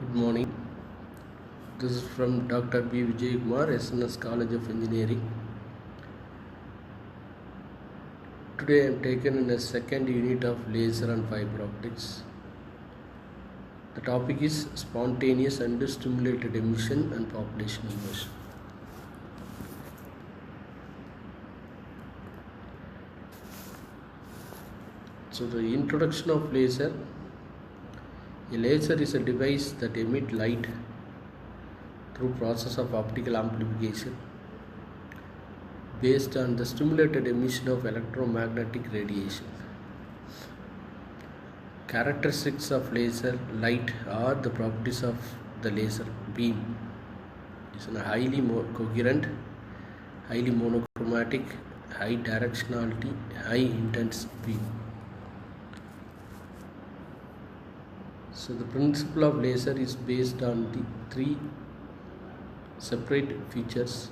Good morning. This is from Dr.B.Vijayakumar, SNS College of Engineering. Today I am taken in a second unit of laser and fiber optics. The topic is spontaneous and stimulated emission and population inversion. So the introduction of laser. A laser is a device that emits light through process of optical amplification based on the stimulated emission of electromagnetic radiation. Characteristics of laser light are the properties of the laser beam. It is a highly coherent, highly monochromatic, high directionality, high intense beam. So the principle of laser is based on the three separate features: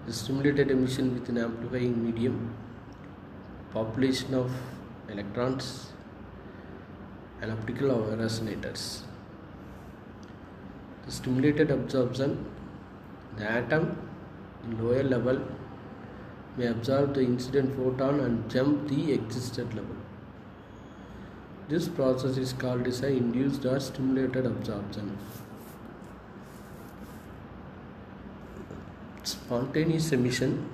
the stimulated emission with an amplifying medium, population of electrons, and optical resonators. The stimulated absorption, the atom in lower level may absorb the incident photon and jump the existed level. This process is called as induced or stimulated absorption. Spontaneous emission,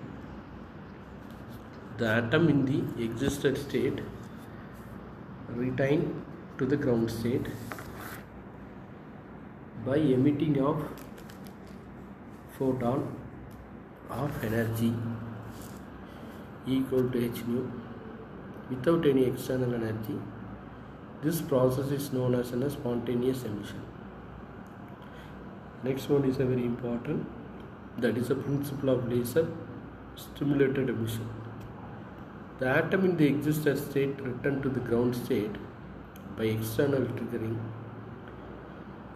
the atom in the existed state return to the ground state by emitting of photon of energy equal to h nu without any external energy. This process is known as a spontaneous emission. Next one is a very important, that is the principle of laser stimulated emission. The atom in the existed state returned to the ground state by external triggering,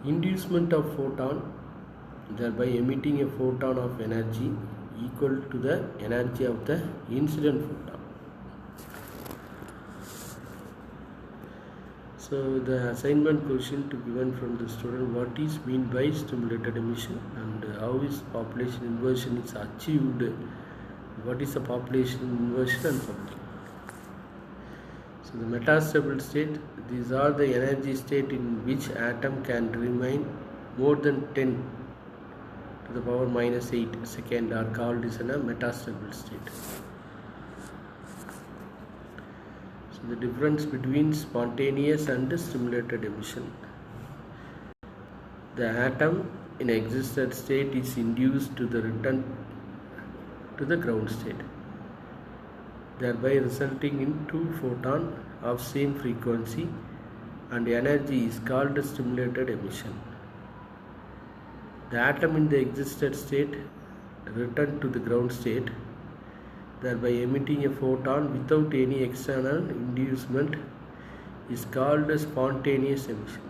inducement of photon, thereby emitting a photon of energy equal to the energy of the incident photon. So the assignment question to be given from the student: what is meant by stimulated emission and how is population inversion is achieved? What is the population inversion and something? So the metastable state, these are the energy state in which atom can remain more than 10 to the power minus 8 second are called as a metastable state. The difference between spontaneous and stimulated emission. The atom in existed state is induced to the return to the ground state, thereby resulting in two photons of same frequency, and energy is called stimulated emission. The atom in the existed state returned to the ground state, thereby emitting a photon without any external inducement, is called spontaneous emission.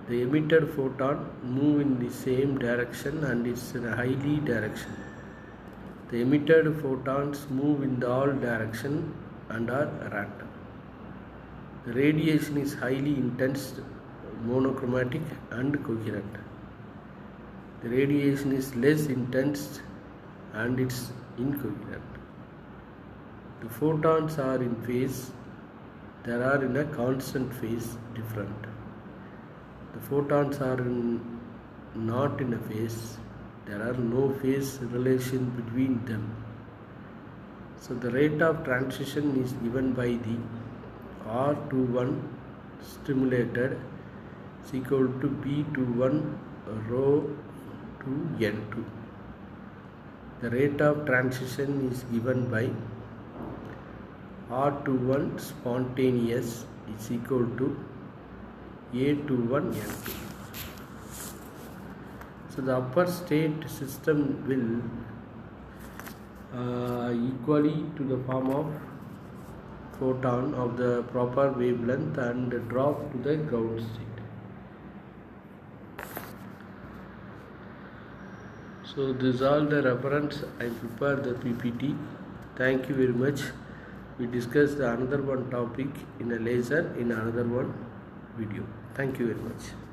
The emitted photon move in the same direction and it's in a highly direction. The emitted photons move in all directions and are random. The radiation is highly intense, monochromatic and coherent. The radiation is less intense and it's incoherent. The photons are in phase, there are in a constant phase different. The photons are not in a phase, there are no phase relation between them. So the rate of transition is given by the R21 stimulated is equal to B21 rho to N2. The rate of transition is given by R21 spontaneous is equal to A21 N2. So the upper state system will equally to the form of photon of the proper wavelength and drop to the ground state. So this is all the reference. I prepared the PPT. Thank you very much. We discussed another one topic in a laser in another one. video. Thank you very much.